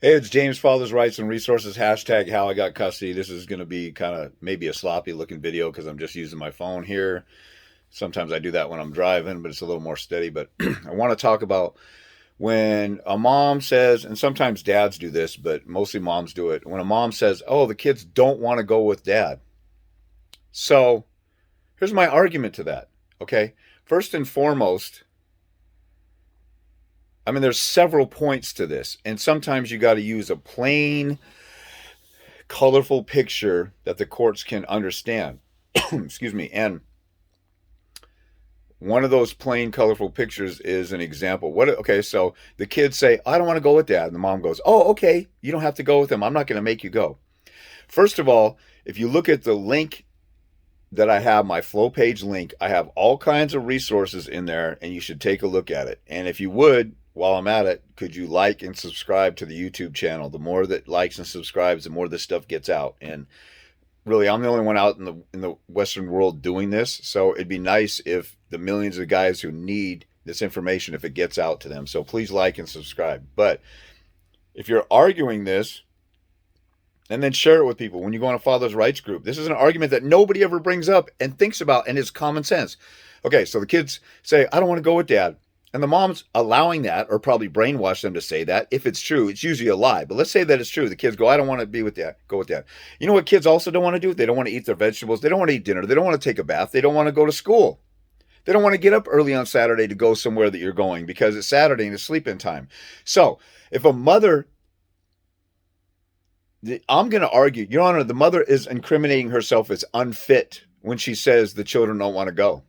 Hey, it's James Father's Rights and Resources, hashtag how I got custody. This is going to be kind of maybe a sloppy looking video because I'm just using my phone here. Sometimes I do that when I'm driving, but it's a little more steady. But I want to talk about when a mom says, and sometimes dads do this, but mostly moms do it. When a mom says, oh, the kids don't want to go with dad. So here's my argument to that. Okay. First and foremost, I mean, there's several points to this, and sometimes you got to use a plain, colorful picture that the courts can understand. Excuse me. And one of those plain, colorful pictures is an example. What? Okay, so the kids say, "I don't want to go with dad," and the mom goes, "Oh, okay. You don't have to go with him. I'm not going to make you go." First of all, if you look at the link that I have, my flow page link, I have all kinds of resources in there, and you should take a look at it. And if you would, while I'm at it, could you like and subscribe to the YouTube channel? The more that likes and subscribes, the more this stuff gets out. And really, I'm the only one out in the Western world doing this. So it'd be nice if the millions of guys who need this information, if it gets out to them. So please like and subscribe. But if you're arguing this, and then share it with people when you go on a father's rights group. This is an argument that nobody ever brings up and thinks about, and it's common sense. Okay, so the kids say, I don't want to go with dad. And the mom's allowing that, or probably brainwash them to say that. If it's true, it's usually a lie. But let's say that it's true. The kids go, I don't want to be with dad. Go with dad. You know what kids also don't want to do? They don't want to eat their vegetables. They don't want to eat dinner. They don't want to take a bath. They don't want to go to school. They don't want to get up early on Saturday to go somewhere that you're going because it's Saturday and it's sleep-in time. So if a mother I'm going to argue, Your Honor, the mother is incriminating herself as unfit when she says the children don't want to go.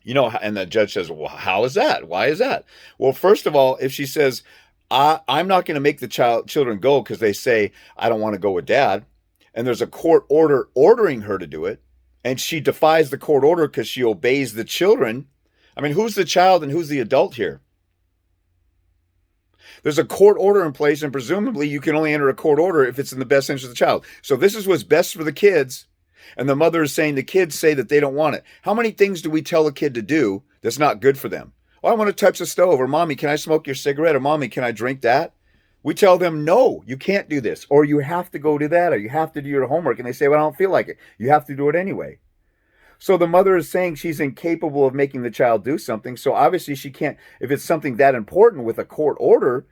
You know, and the judge says, well, how is that? Why is that? Well, first of all, if she says, I'm not going to make the children go because they say, I don't want to go with dad, and there's a court order ordering her to do it, and she defies the court order because she obeys the children, I mean, who's the child and who's the adult here? There's a court order in place, and presumably you can only enter a court order if it's in the best interest of the child. So this is what's best for the kids, and the mother is saying the kids say that they don't want it. How many things do we tell a kid to do that's not good for them? Oh, I want to touch the stove, or mommy, can I smoke your cigarette, or mommy, can I drink that? We tell them, no, you can't do this, or you have to go do that, or you have to do your homework, and they say, well, I don't feel like it. You have to do it anyway. So the mother is saying she's incapable of making the child do something. So obviously she can't, if it's something that important with a court order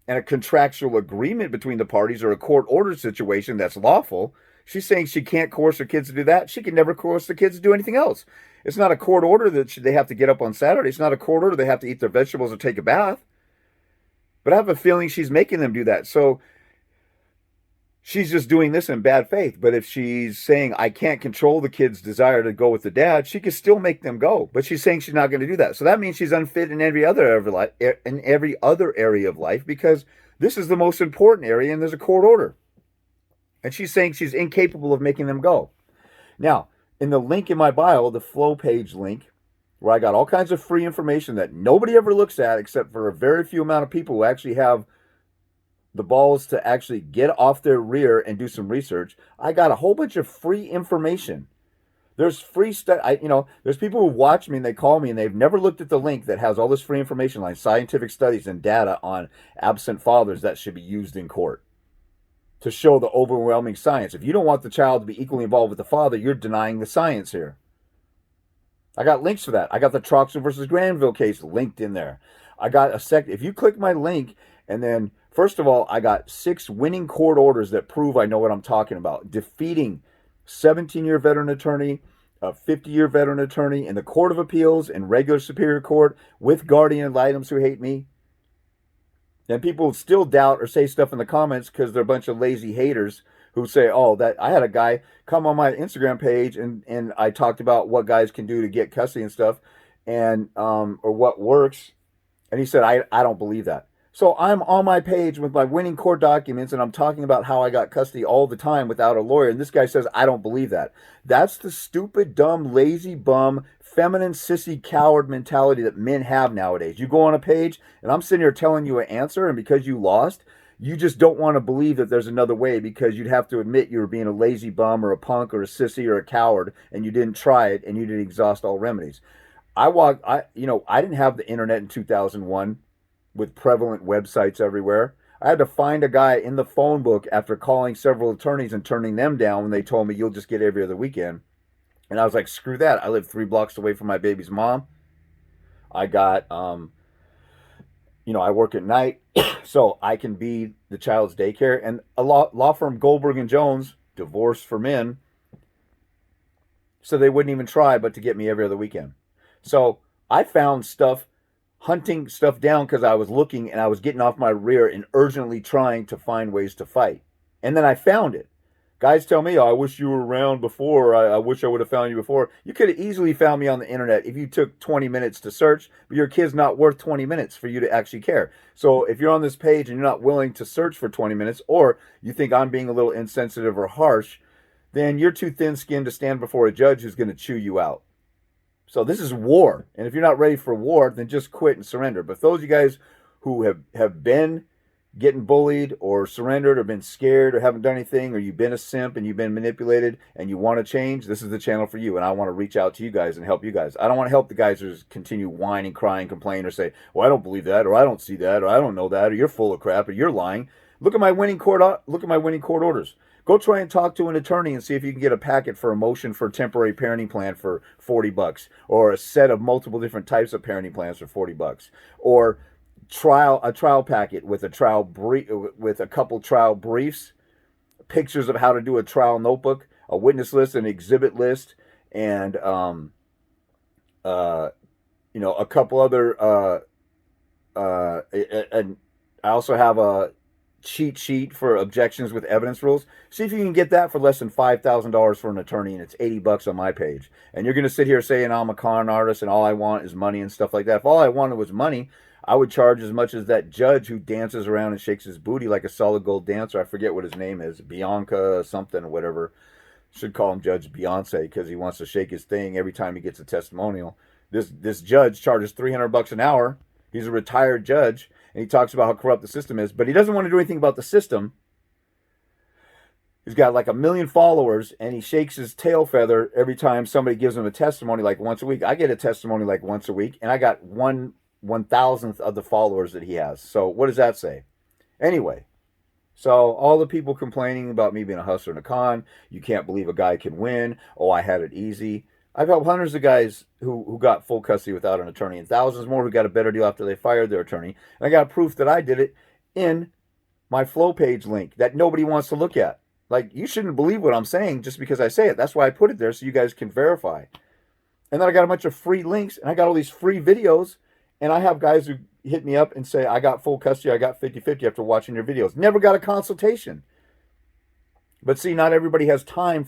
and a contractual agreement between the parties or a court order situation that's lawful, she's saying she can't coerce her kids to do that. She can never coerce the kids to do anything else. It's not a court order that they have to get up on Saturday. It's not a court order they have to eat their vegetables or take a bath. But I have a feeling she's making them do that. So she's just doing this in bad faith. But if she's saying, I can't control the kid's desire to go with the dad, she can still make them go. But she's saying she's not going to do that. So that means she's unfit in every other area of life because this is the most important area and there's a court order. And she's saying she's incapable of making them go. Now, in the link in my bio, the flow page link, where I got all kinds of free information that nobody ever looks at except for a very few amount of people who actually have the balls to actually get off their rear and do some research. I got a whole bunch of free information. There's free stuff. There's people who watch me and they call me and they've never looked at the link that has all this free information like scientific studies and data on absent fathers that should be used in court to show the overwhelming science. If you don't want the child to be equally involved with the father, you're denying the science here. I got links for that. I got the Troxel versus Granville case linked in there. I got if you click my link and then first of all, I got 6 winning court orders that prove I know what I'm talking about. Defeating 17-year veteran attorney, a 50-year veteran attorney in the Court of Appeals and regular Superior Court with guardian ad litems who hate me. And people still doubt or say stuff in the comments because they're a bunch of lazy haters who say, oh, that I had a guy come on my Instagram page and I talked about what guys can do to get custody and stuff and or what works. And he said, I don't believe that. So I'm on my page with my winning court documents and I'm talking about how I got custody all the time without a lawyer. And this guy says, I don't believe that. That's the stupid, dumb, lazy bum, feminine, sissy, coward mentality that men have nowadays. You go on a page and I'm sitting here telling you an answer, and because you lost, you just don't want to believe that there's another way because you'd have to admit you were being a lazy bum or a punk or a sissy or a coward and you didn't try it and you didn't exhaust all remedies. I didn't have the internet in 2001 with prevalent websites everywhere. I had to find a guy in the phone book after calling several attorneys and turning them down when they told me you'll just get every other weekend. And I was like, screw that. I live 3 blocks away from my baby's mom. I got, I work at night, so I can be the child's daycare. And a law firm, Goldberg and Jones, divorce for men, so they wouldn't even try but to get me every other weekend. So I found stuff, hunting stuff down because I was looking and I was getting off my rear and urgently trying to find ways to fight. And then I found it. Guys tell me, oh, I wish you were around before. I wish I would have found you before. You could have easily found me on the internet if you took 20 minutes to search, but your kid's not worth 20 minutes for you to actually care. So if you're on this page and you're not willing to search for 20 minutes, or you think I'm being a little insensitive or harsh, then you're too thin-skinned to stand before a judge who's going to chew you out. So this is war. And if you're not ready for war, then just quit and surrender. But those of you guys who have been getting bullied or surrendered or been scared or haven't done anything, or you've been a simp and you've been manipulated and you want to change, this is the channel for you. And I want to reach out to you guys and help you guys. I don't want to help the guys who just continue whining, crying, complain, or say, well, I don't believe that, or I don't see that, or I don't know that, or you're full of crap, or you're lying. Look at my winning court orders. Go try and talk to an attorney and see if you can get a packet for a motion for a temporary parenting plan for $40, or a set of multiple different types of parenting plans for $40, or a trial packet with a couple trial briefs, pictures of how to do a trial notebook, a witness list, an exhibit list, and a couple other and I also have a cheat sheet for objections with evidence rules. See if you can get that for less than $5,000 for an attorney, and it's $80 on my page. And you're going to sit here saying I'm a con artist and all I want is money and stuff like that. If all I wanted was money, I would charge as much as that judge who dances around and shakes his booty like a solid gold dancer. I forget what his name is, Bianca something or whatever. Should call him Judge Beyonce because he wants to shake his thing every time he gets a testimonial. This judge charges $300 an hour. He's a retired judge, and he talks about how corrupt the system is, but he doesn't want to do anything about the system. He's got like 1 million followers, and he shakes his tail feather every time somebody gives him a testimony like once a week. I get a testimony like once a week, and I got 1/1000th of the followers that he has. So what does that say? Anyway, so all the people complaining about me being a hustler and a con, you can't believe a guy can win. Oh, I had it easy. I've helped hundreds of guys who got full custody without an attorney, and thousands more who got a better deal after they fired their attorney. And I got proof that I did it in my flow page link that nobody wants to look at. Like, you shouldn't believe what I'm saying just because I say it. That's why I put it there, so you guys can verify. And then I got a bunch of free links, and I got all these free videos, and I have guys who hit me up and say, I got full custody, I got 50-50 after watching your videos. Never got a consultation. But see, not everybody has time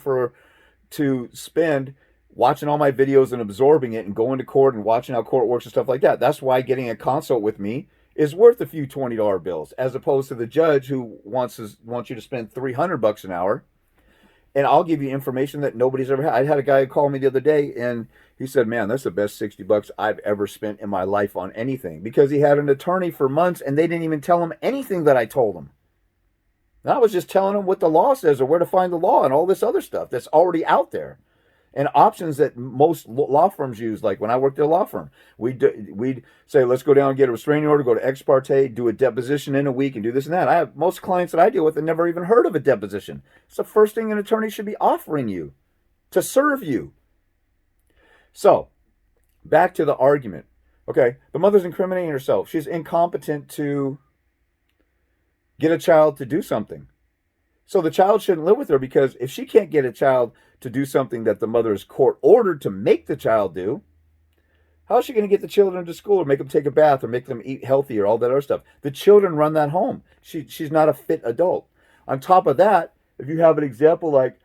to spend watching all my videos and absorbing it and going to court and watching how court works and stuff like that. That's why getting a consult with me is worth a few $20 bills, as opposed to the judge who wants you to spend $300 an hour, and I'll give you information that nobody's ever had. I had a guy call me the other day, and he said, man, that's the best $60 I've ever spent in my life on anything, because he had an attorney for months, and they didn't even tell him anything that I told him. And I was just telling him what the law says or where to find the law and all this other stuff that's already out there. And options that most law firms use, like when I worked at a law firm, we'd say, let's go down and get a restraining order, go to ex parte, do a deposition in a week, and do this and that. I have most clients that I deal with that never even heard of a deposition. It's the first thing an attorney should be offering you to serve you. So, back to the argument. Okay, the mother's incriminating herself. She's incompetent to get a child to do something. So the child shouldn't live with her, because if she can't get a child to do something that the mother is court ordered to make the child do, how is she going to get the children to school or make them take a bath or make them eat healthy or all that other stuff? The children run that home. She's not a fit adult. On top of that, if you have an example like,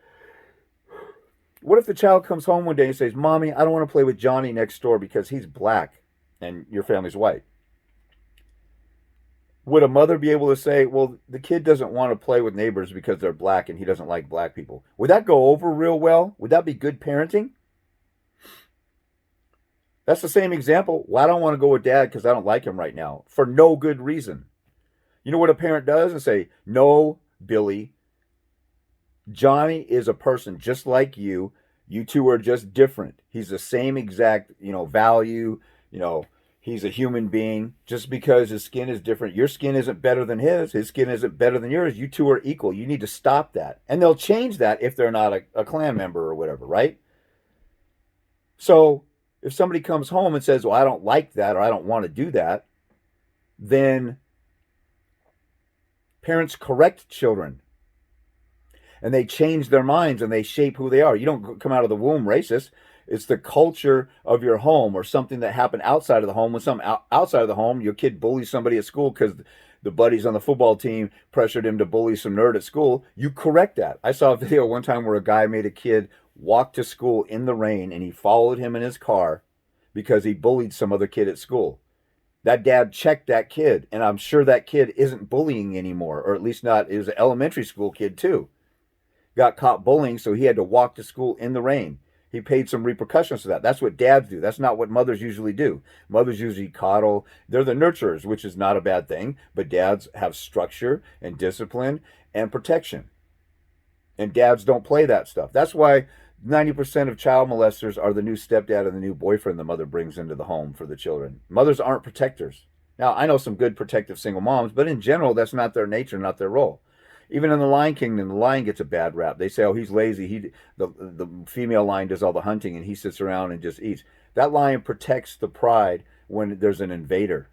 what if the child comes home one day and says, Mommy, I don't want to play with Johnny next door because he's black and your family's white? Would a mother be able to say, well, the kid doesn't want to play with neighbors because they're black and he doesn't like black people? Would that go over real well? Would that be good parenting? That's the same example. Well, I don't want to go with dad because I don't like him right now for no good reason. You know what a parent does? And say, no, Billy, Johnny is a person just like you. You two are just different. He's the same exact, value, He's a human being. Just because his skin is different, your skin isn't better than his skin isn't better than yours. You two are equal. You need to stop that. And they'll change that if they're not a clan member or whatever, right? So if somebody comes home and says, well, I don't like that or I don't want to do that, then parents correct children and they change their minds and they shape who they are. You don't come out of the womb racist. It's the culture of your home or something that happened outside of the home. When something outside of the home, your kid bullies somebody at school because the buddies on the football team pressured him to bully some nerd at school. You correct that. I saw a video one time where a guy made a kid walk to school in the rain and he followed him in his car because he bullied some other kid at school. That dad checked that kid, and I'm sure that kid isn't bullying anymore, or at least not. It was an elementary school kid too. Got caught bullying, so he had to walk to school in the rain. He paid some repercussions for that. That's what dads do. That's not what mothers usually do. Mothers usually coddle. They're the nurturers, which is not a bad thing, but dads have structure and discipline and protection. And dads don't play that stuff. That's why 90% of child molesters are the new stepdad and the new boyfriend the mother brings into the home for the children. Mothers aren't protectors. Now, I know some good protective single moms, but in general, that's not their nature, not their role. Even in the Lion Kingdom, the lion gets a bad rap. They say, oh, he's lazy. The female lion does all the hunting and he sits around and just eats. That lion protects the pride when there's an invader.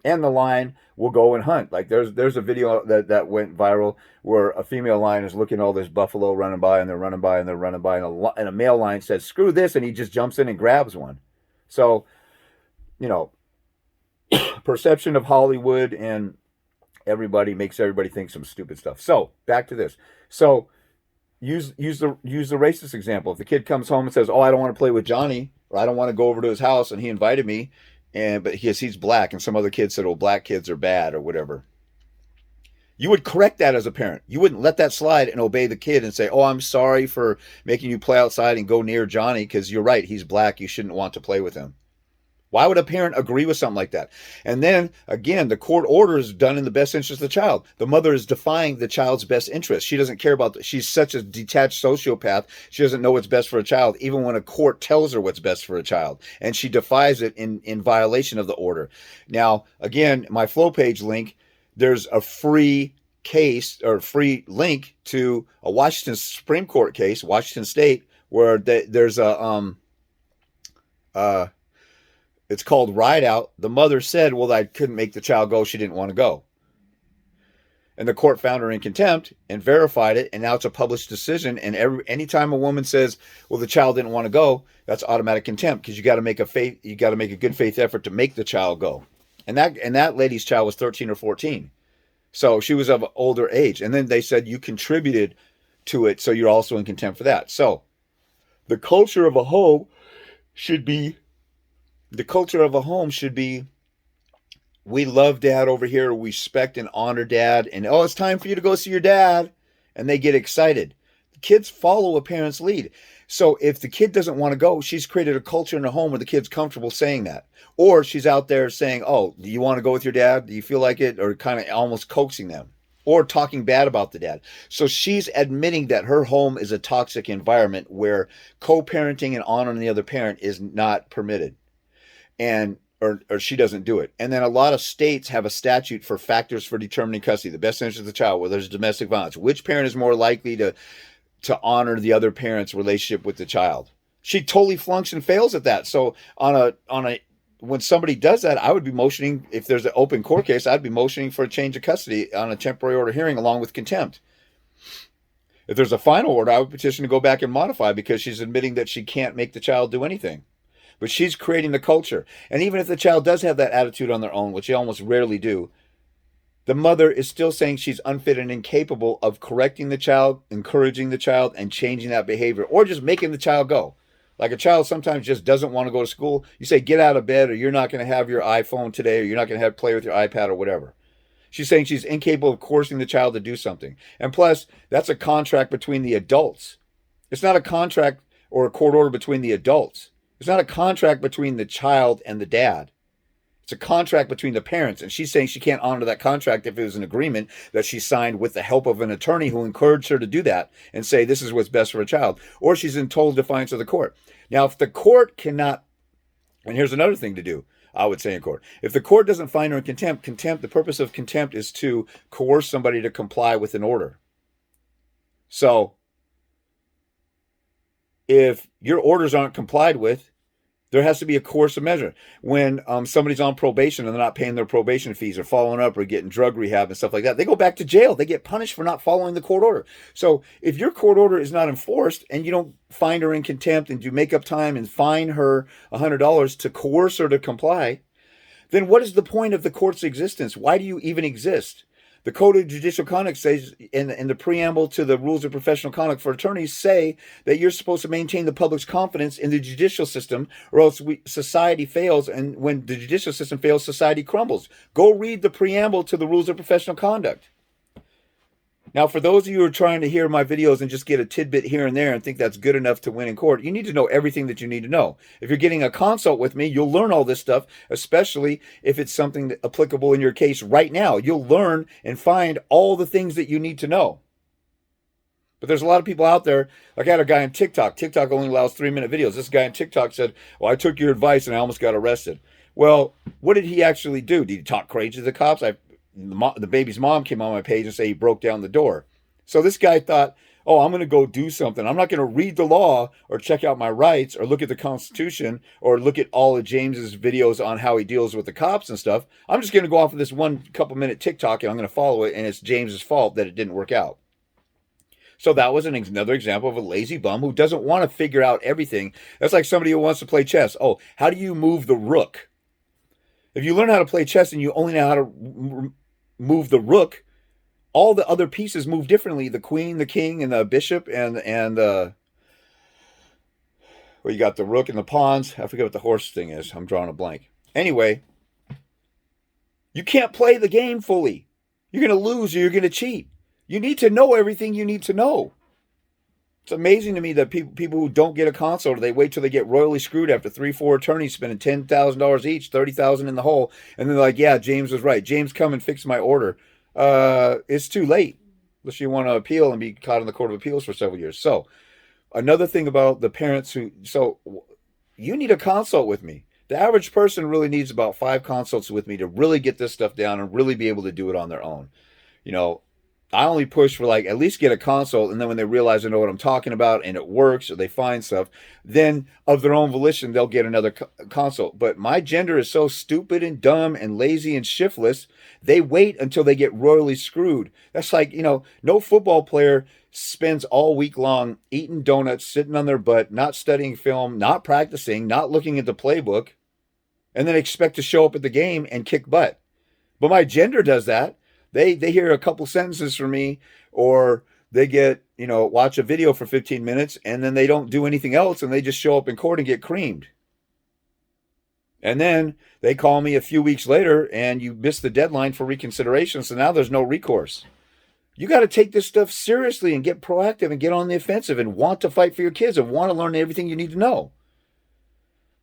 And the lion will go and hunt. Like there's a video that went viral where a female lion is looking at all this buffalo running by, and they're running by, and they're running by, and a male lion says, screw this, and he just jumps in and grabs one. So, you know, perception of Hollywood and everybody makes everybody think some stupid stuff. So back to this. So use the racist example. If the kid comes home and says, oh, I don't want to play with Johnny, or I don't want to go over to his house, and he invited me, but he's black, and some other kids said, oh, black kids are bad or whatever. You would correct that as a parent. You wouldn't let that slide and obey the kid and say, oh, I'm sorry for making you play outside and go near Johnny because you're right, he's black, you shouldn't want to play with him. Why would a parent agree with something like that? And then, again, the court order is done in the best interest of the child. The mother is defying the child's best interest. She doesn't care about she's such a detached sociopath. She doesn't know what's best for a child, even when a court tells her what's best for a child. And she defies it in violation of the order. Now, again, my flow page link, there's a free case or free link to a Washington Supreme Court case, Washington State, where there's a it's called Ride Out. The mother said, well, I couldn't make the child go. She didn't want to go. And the court found her in contempt and verified it. And now it's a published decision. And anytime a woman says, well, the child didn't want to go, that's automatic contempt because you got to make a good faith effort to make the child go. And that lady's child was 13 or 14. So she was of older age. And then they said you contributed to it, so you're also in contempt for that. So the culture of a home should be, we love dad over here, we respect and honor dad, and oh, it's time for you to go see your dad, and they get excited. The kids follow a parent's lead. So if the kid doesn't want to go, she's created a culture in the home where the kid's comfortable saying that. Or she's out there saying, oh, do you want to go with your dad? Do you feel like it? Or kind of almost coaxing them. Or talking bad about the dad. So she's admitting that her home is a toxic environment where co-parenting and honoring the other parent is not permitted. Or she doesn't do it. And then a lot of states have a statute for factors for determining custody, the best interest of the child, where there's domestic violence. Which parent is more likely to honor the other parent's relationship with the child? She totally flunks and fails at that. So when somebody does that, I would be motioning, if there's an open court case, I'd be motioning for a change of custody on a temporary order hearing along with contempt. If there's a final order, I would petition to go back and modify because she's admitting that she can't make the child do anything. But she's creating the culture. And even if the child does have that attitude on their own, which they almost rarely do, the mother is still saying she's unfit and incapable of correcting the child, encouraging the child, and changing that behavior, or just making the child go. Like a child sometimes just doesn't want to go to school. You say, get out of bed, or you're not going to have your iPhone today, or you're not going to have play with your iPad or whatever. She's saying she's incapable of coercing the child to do something. And plus, that's a contract between the adults. It's not a contract or a court order between the adults. It's not a contract between the child and the dad. It's a contract between the parents. And she's saying she can't honor that contract if it was an agreement that she signed with the help of an attorney who encouraged her to do that and say this is what's best for a child. Or she's in total defiance of the court. Now, if the court cannot And here's another thing to do, I would say in court. If the court doesn't find her in contempt, the purpose of contempt is to coerce somebody to comply with an order. So if your orders aren't complied with, there has to be a course of measure. When somebody's on probation and they're not paying their probation fees or following up or getting drug rehab and stuff like that, they go back to jail. They get punished for not following the court order. So if your court order is not enforced and you don't find her in contempt and do make up time and fine her $100 to coerce her to comply, then what is the point of the court's existence? Why do you even exist? The Code of Judicial Conduct says, in the preamble to the Rules of Professional Conduct for Attorneys, say that you're supposed to maintain the public's confidence in the judicial system, or else society fails. And when the judicial system fails, society crumbles. Go read the preamble to the Rules of Professional Conduct. Now, for those of you who are trying to hear my videos and just get a tidbit here and there and think that's good enough to win in court, you need to know everything that you need to know. If you're getting a consult with me, you'll learn all this stuff, especially if it's something that applicable in your case right now. You'll learn and find all the things that you need to know. But there's a lot of people out there. Like I had a guy on TikTok. TikTok only allows 3-minute videos. This guy on TikTok said, well, I took your advice and I almost got arrested. Well, what did he actually do? Did he talk crazy to the cops? The baby's mom came on my page and say he broke down the door. So this guy thought, oh, I'm going to go do something. I'm not going to read the law or check out my rights or look at the Constitution or look at all of James's videos on how he deals with the cops and stuff. I'm just going to go off of this one couple minute TikTok and I'm going to follow it, and it's James's fault that it didn't work out. So that was another example of a lazy bum who doesn't want to figure out everything. That's like somebody who wants to play chess. Oh, how do you move the rook? If you learn how to play chess and you only know how to move the rook, all the other pieces move differently. The queen, the king, and the bishop, and well, you got the rook and the pawns. I forget what the horse thing is. I'm drawing a blank. Anyway, you can't play the game fully. You're going to lose or you're going to cheat. You need to know everything you need to know. It's amazing to me that people who don't get a consult, they wait till they get royally screwed after 3-4 attorneys spending $10,000 each, $30,000 in the hole, and they're like, "Yeah, James was right. James, come and fix my order." It's too late, unless you want to appeal and be caught in the Court of Appeals for several years. So, another thing about the parents you need a consult with me. The average person really needs about 5 consults with me to really get this stuff down and really be able to do it on their own. I only push for at least get a consult, and then when they realize I know what I'm talking about and it works or they find stuff, then of their own volition, they'll get another consult. But my gender is so stupid and dumb and lazy and shiftless, they wait until they get royally screwed. That's like, no football player spends all week long eating donuts, sitting on their butt, not studying film, not practicing, not looking at the playbook, and then expect to show up at the game and kick butt. But my gender does that. They hear a couple sentences from me, or they get, watch a video for 15 minutes, and then they don't do anything else, and they just show up in court and get creamed. And then they call me a few weeks later, and you missed the deadline for reconsideration, so now there's no recourse. You got to take this stuff seriously and get proactive and get on the offensive and want to fight for your kids and want to learn everything you need to know.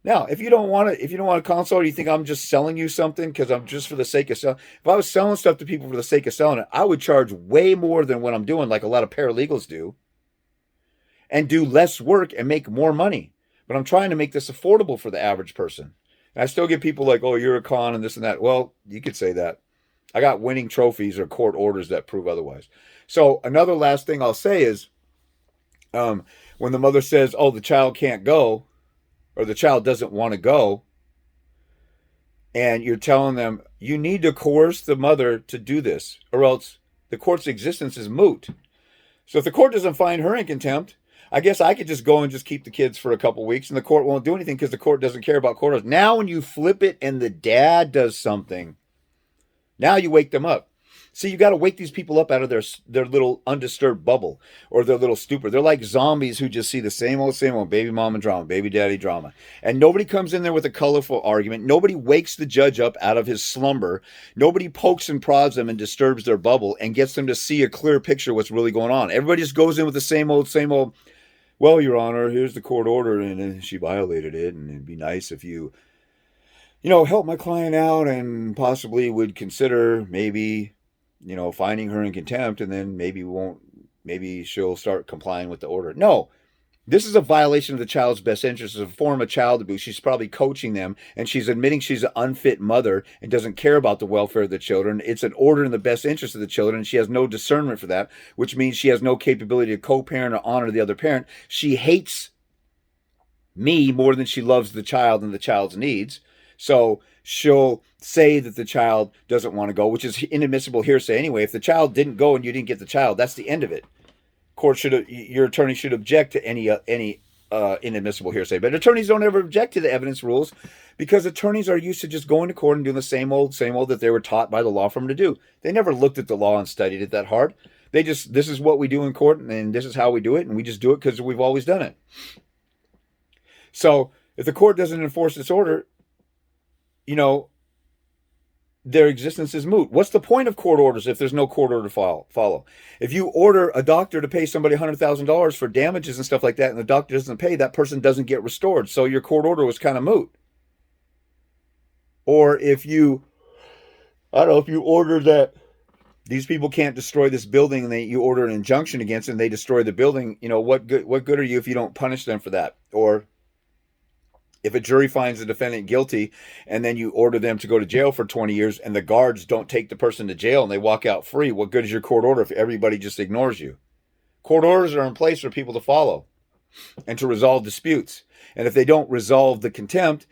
Now, if you don't want to consult, or you think I'm just selling you something because I'm just for the sake of selling. If I was selling stuff to people for the sake of selling it, I would charge way more than what I'm doing, like a lot of paralegals do, and do less work and make more money. But I'm trying to make this affordable for the average person. And I still get people like, "Oh, you're a con and this and that." Well, you could say that. I got winning trophies or court orders that prove otherwise. So another last thing I'll say is, when the mother says, "Oh, the child can't go," or the child doesn't want to go, and you're telling them, you need to coerce the mother to do this, or else the court's existence is moot. So if the court doesn't find her in contempt, I guess I could just go and just keep the kids for a couple weeks, and the court won't do anything because the court doesn't care about court orders. Now when you flip it and the dad does something, now you wake them up. See, you got to wake these people up out of their little undisturbed bubble or their little stupor. They're like zombies who just see the same old baby mama drama, baby daddy drama. And nobody comes in there with a colorful argument. Nobody wakes the judge up out of his slumber. Nobody pokes and prods them and disturbs their bubble and gets them to see a clear picture of what's really going on. Everybody just goes in with the same old, well, Your Honor, here's the court order, and she violated it, and it'd be nice if you help my client out and possibly would consider maybe finding her in contempt, and then maybe she'll start complying with the order. No, This is a violation of the child's best interest. It's a form of child abuse. She's probably coaching them, and she's admitting she's an unfit mother and doesn't care about the welfare of the children. It's an order in the best interest of the children, and she has no discernment for that, which means she has no capability to co-parent or honor the other parent. She hates me more than she loves the child and the child's needs. So she'll say that the child doesn't want to go, which is inadmissible hearsay anyway. If the child didn't go and you didn't get the child, that's the end of it. Your attorney should object to any inadmissible hearsay. But attorneys don't ever object to the evidence rules because attorneys are used to just going to court and doing the same old that they were taught by the law firm to do. They never looked at the law and studied it that hard. This is what we do in court, and this is how we do it, and we just do it because we've always done it. So if the court doesn't enforce its order, their existence is moot. What's the point of court orders if there's no court order to follow? If you order a doctor to pay somebody $100,000 for damages and stuff like that, and the doctor doesn't pay, that person doesn't get restored. So your court order was kind of moot. Or if you order that these people can't destroy this building, and you order an injunction against it and they destroy the building, what good are you if you don't punish them for that? Or if a jury finds the defendant guilty and then you order them to go to jail for 20 years and the guards don't take the person to jail and they walk out free, what good is your court order if everybody just ignores you? Court orders are in place for people to follow and to resolve disputes. And if they don't resolve the contempt,